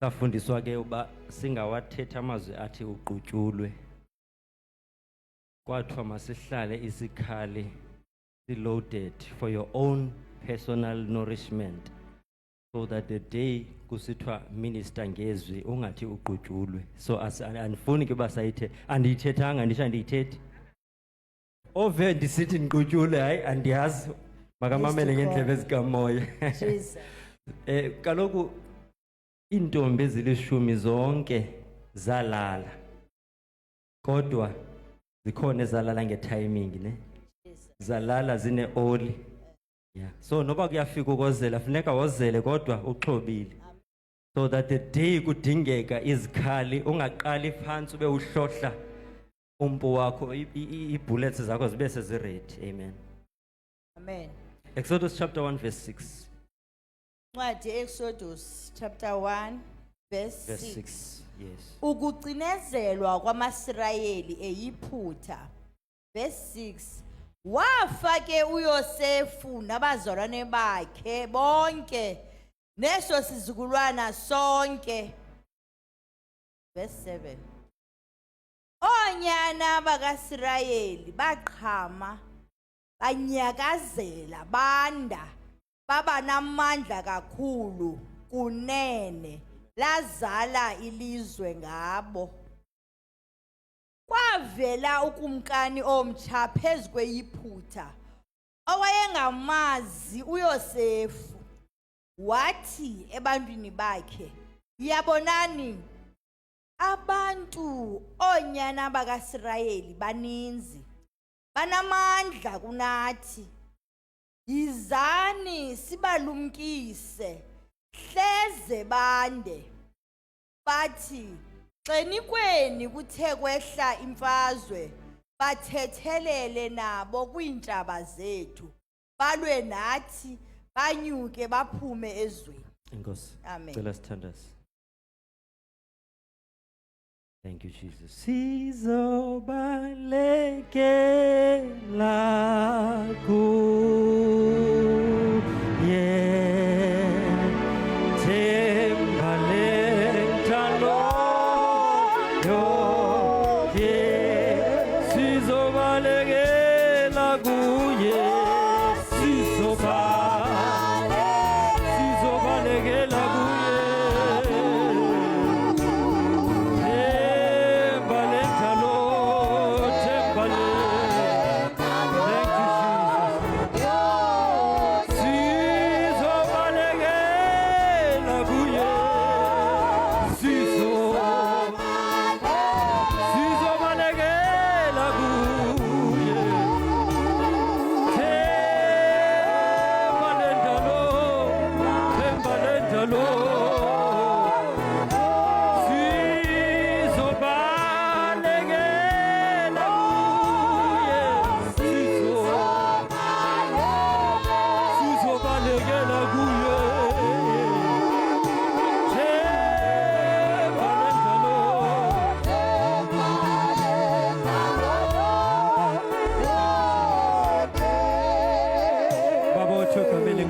Safundiswa ke uba singawathetha amazwi athi uqutyulwe. Kwathiwa masihlale isikhali loaded for your own personal nourishment, so that the day kusithiwa minister ngezwi ungathi uqutyulwe. So andifuni ke uba sayithe andiyithethanga ndisho andiyithethi. Ove ndisithi ndiqutyulwe hayi andiyazi makamamele ngendlebe zikamoya. Jesus. Kaloku iintombi ezilishumi zonke zalala, kodwa zikhona ezalala ngetiming ne, zalala zine oli. Yeah. So noba kuyafika ukozela funeka wozele kodwa uxhobile, so that the day kudingeka izikhali ungaqali phansi ube uhlohla umpu wakho, i-bullets zakho zibe seziready. Amen. Amen. Exodus chapter 1 verse 6. Ncwadi Exodus chapter 1 verse 6. Yes. Ukucinezelwa kwamaSirayeli eyiphutha. Verse 6. Wafa ke uYosefu nabazalwane bakhe bonke neso sizukulwana sonke. Verse 7. Onyana bakaSirayeli baqhama banyakazela banda baba namandla kakhulu kunene lazala ilizwe ngabo. Kwavela ukumkani omtsha phezu kweyiphutha owayengamazi uYosefu, wathi ebantwini bakhe, yabonani abantu onyana bakaSirayeli baninzi, banamandla kunathi. Yizani sibalumkise hleze bande. Bathi xenikweni kuthe kwehla imfazwe, bathethelele nabo kwiintshaba zethu, balwe nathi banyuke baphume ezweni. Enkosi. Amen. Cela sithandaze. Thank you, Jesus. Sizobalekela kuye, themba lentando yoye. Sizobalekela kuye, sizobalekela kuye.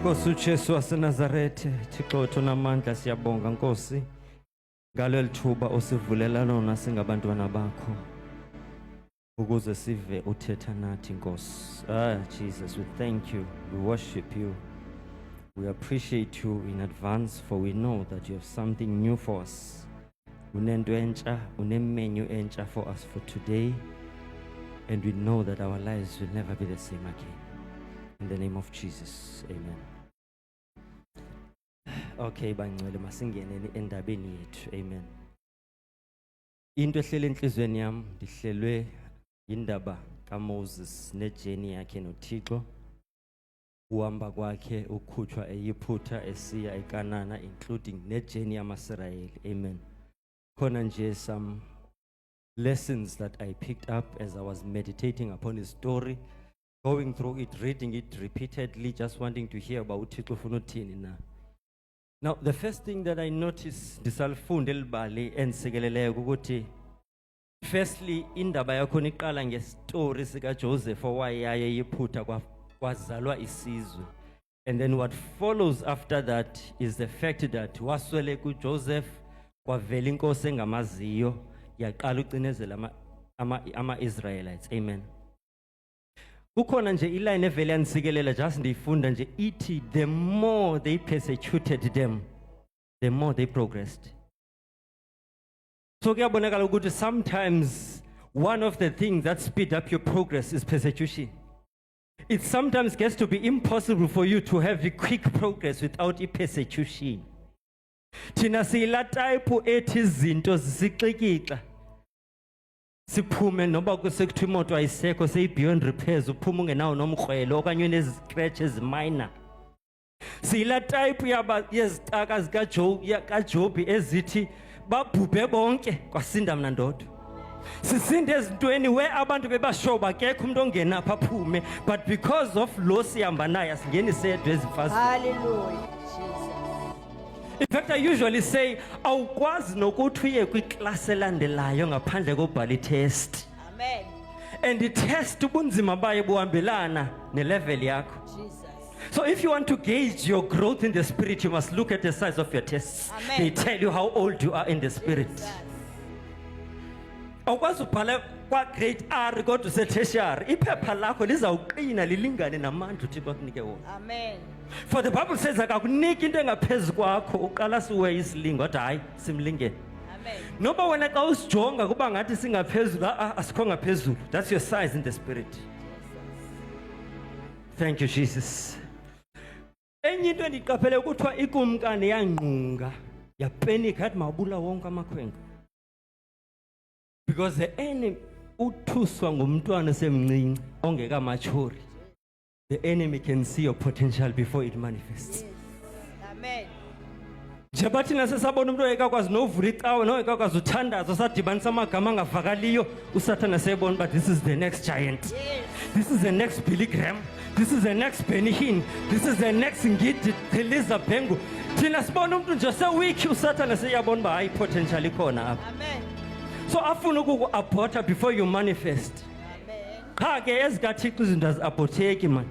Nkosi uJesu waseNazarethe, Thixo wethu onamandla, siyabonga Nkosi ngaleli thuba osivulela lona singabantwana bakho ukuze sive uthetha nathi Nkosi. Jesus, we thank you, we worship you, we appreciate you in advance, for we know that you have something new for us. Unento entsha, unemenu entsha for us for today, and we know that our lives will never be the same again. In the name of Jesus, amen. Okay, bangcwele masingene endabeni yethu. Amen. Into ehlele enhlizweni yami ndihlelwe indaba kaMoses nejeni yakhe noThixo, uhamba kwakhe ukhutshwa eyiphutha esiya eKanana, including nejeni yamaSirayeli. Amen. Khona nje some lessons that I picked up as I was meditating upon his story, going through it, reading it repeatedly, just wanting to hear about uThixo ufuna uthini na. Now, the first thing that I noticed, ndisalfunda elibali ensikeleleyo ukuthi, firstly, indaba yakho niqala ngestory sika Joseph owayaye eyiphutha kwazalwa isizwe. And then what follows after that is the fact that waswele kuJoseph kwavela inkosi engamaziyo yaqala ucinezela ama-Israelites. Amen. Kukhona nje iline evele yanisikelela just ndiyifunda nje ithi the more they persecuted them, the more they progressed. So kuyabonakala ukuthi sometimes one of the things that speed up your progress is persecution. It sometimes gets to be impossible for you to have a quick progress without a persecution. Thina siyila type ethi izinto zisixikika. Siphume noba kusekuthiwa imoto ayisekho seyi-beyond repairs uphume ungenawo nomkrwelo okanye unezi-scratches minor. Siyila type yezitaka zikaJobi ezithi babhubhe bonke kwasinda mna ndodwa. Sisinde ezintweni where abantu bebashoba akekho umuntu ongena apha aphume, but because of lo sihamba naye asingeni sedwa ezimfazweni. Hallelujah, Jesus. In fact, I usually say awukwazi nokuthi uye kwiklasi elandelayo ngaphandle kobhala itest. Amen. And itest ubunzima bayo buhambelana nelevel yakho. Jesus. So if you want to gauge your growth in the spirit, you must look at the size of your tests. Amen. They tell you how old you are in the spirit. Jesus. Awukwazi ubhala kwa grade R kodwa usetertiary. Iphepha lakho lizawuqina lilingane namandla uThixo akunike wona. Amen. For the Bible says akakuniki into engaphezulu kwakho uqala siwe isilingo kodwa hayi simlingene. Amen. Noba wena xa usijonga kuba ngathi singaphezulu asikho ngaphezulu. That's your size in the spirit. Thank you Jesus. Enye into endiqaphele ukuthiwa ikumkani yangqunga yapenika yathi mabula wonke amakhwenkwe. Because the enemy uthuswa ngumntwana semncinci ongekamature. The enemy can see your potential before it manifests. Yes. Amen. Njengoba thina sesabona umuntu oyekakwazi novula icawe noyekakwazi uthandazo sadibanisa amagama angavakaliyo usathana sebona but this is the next giant. Yes. This is the next Billy Graham. This is the next Benny Hinn. This is the next Ngidi Teliza Bengu. Thina sibona umuntu nje sewiki usathana seyabona uba hayi potential ikhona apha. Amen. So afuna ukuku-aborta before you manifest. Amen. Cha ke ezikaThixo izinto azi-aborteki man.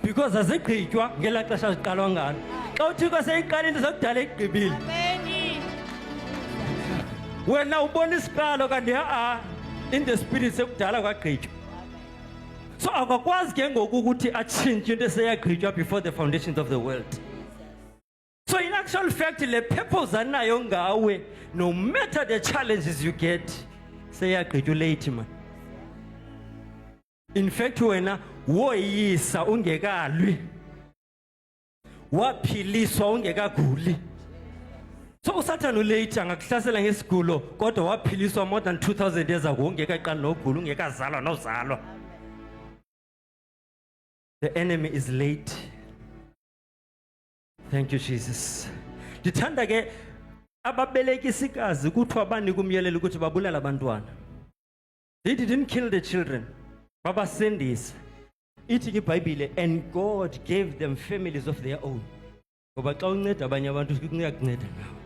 Because azigqitywa ngela xesha ziqalwa ngalo. Xa uThixo seyiqala into zakudala igqibile. Amen. Wena ubona isiqalo kanti in the spirit sekudala kwagqitywa. So akakwazi ke ngoku ukuthi atshintshe into eseyagqitywa before the foundations of the world. So in actual fact le purpose anayo ngawe, no matter the challenges you get, seyagqitywa late man. In fact wena woyisa ungekalwi, waphiliswa ungekaguli. So usathana ulate angakuhlasela ngesigulo kodwa waphiliswa more than 2000 years ago ungekaqali nogula ungekazalwa nozalwa. The enemy is late. Thank you Jesus. Ndithanda ke ababelekisikazi kuthiwa banika umyelelo ukuthi babulala abantwana. They didn't kill the children. Babasindisa. Ithi iBhayibhile and God gave them families of their own. Ngoba xa unceda abanye abantu kuyakunceda ngawe.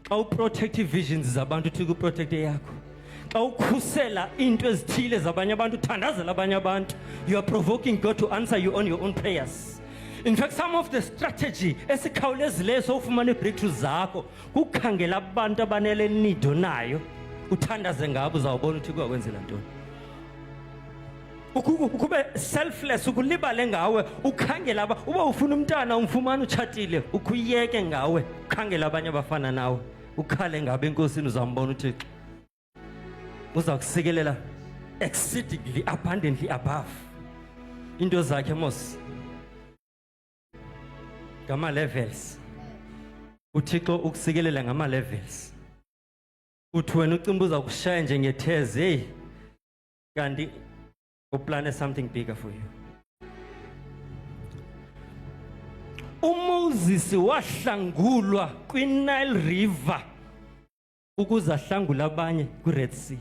Xa uprotect visions zabantu uthi kuprotect yakho. Xa ukhusela into ezithile zabanye abantu uthandazela abanye abantu, you are provoking God to answer you on your own prayers. In fact, some of the strategy esikhawulezileyo sowufumana breakthrough zakho kukhangela abantu abanele nido nayo uthandaze ngabo uzawubona ukuthi kuyakwenzela ntoni. Ukube selfless ukulibale ngawe ukhangela uba ufuna umntana umfumana utshatile ukuyeke ngawe ukhangela abanye abafana nawe ukhale ngabe enkosini uzambona uThixo uzakusikelela exceedingly abundantly above into zakhe mos ngama levels. uThixo ukusikelela ngama levels. Uthi wena ucimba uzakushaya njengethezi hey kanti uplane something bigger for you. uMoses wahlangulwa kwiNile River ukuze ahlangule abanye kwiRed Sea.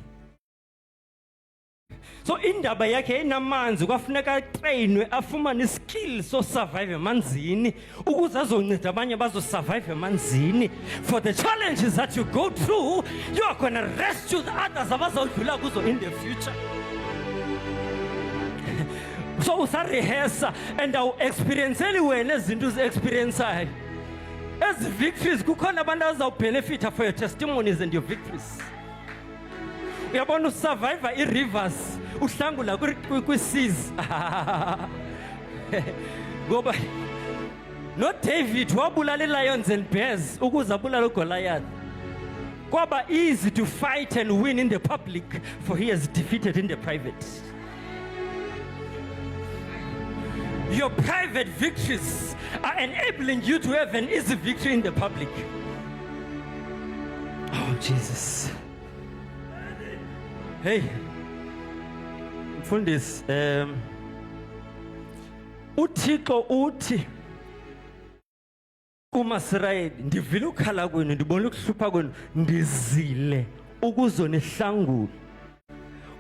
So indaba yakhe inamanzi kwafuneka atrainwe afumane iskill so survive emanzini ukuze azonceda abanye bazo survive emanzini. For the challenges that you go through, you are going to rescue the others abazodlula kuzo in the future. So usarehesa and awu experience wena izinto uzi-experienceayo. As victories, kukhona abantu azawubenefita for your testimonies and your victories. Uyabona usurvive i-rivers, uhlangula kwi-seas. Ngoba no David wabulala lions and bears ukuze abulale uGoliath. Kwaba easy to fight and win in the public, for he has defeated in the private. Your private victories are enabling you to have an easy victory in the public. Oh, Jesus. Hey, Mfundisi, uThixo uthi kumaSirayeli, ndivile ukhala kwenu, ndibona ukuhlupha kwenu, ndizile ukuzonihlangula.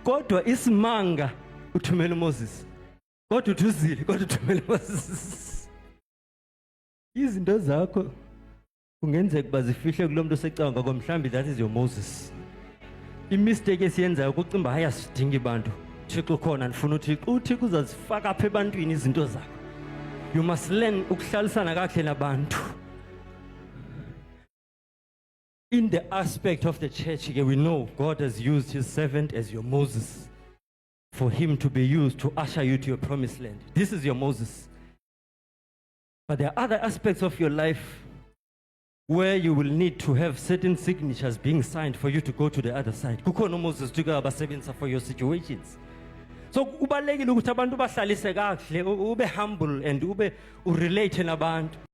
Kodwa isimanga uthumela uMoses. Kodwa uthuzile, kodwa uthumela uMoses. Izinto zakho kungenzeka bazifihle kulomuntu osecanga kwa, mhlambi that is your Moses. I-mistake esiyenzayo ukucimba hayi asidingi bantu. Thixo khona ndifuna uThixo uzazifaka apha ebantwini izinto zakho. You must learn ukuhlalisana kahle nabantu. In the aspect of the church, we know God has used his servant as your Moses for him to be used to usher you to your promised land. This is your Moses. But there are other aspects of your life where you will need to have certain signatures being signed for you to go to the other side. Kukhona uMoses abasebenza for your situations. So kubalekile ukuthi abantu bahlalise kahle, ube humble and ube urelate nabantu.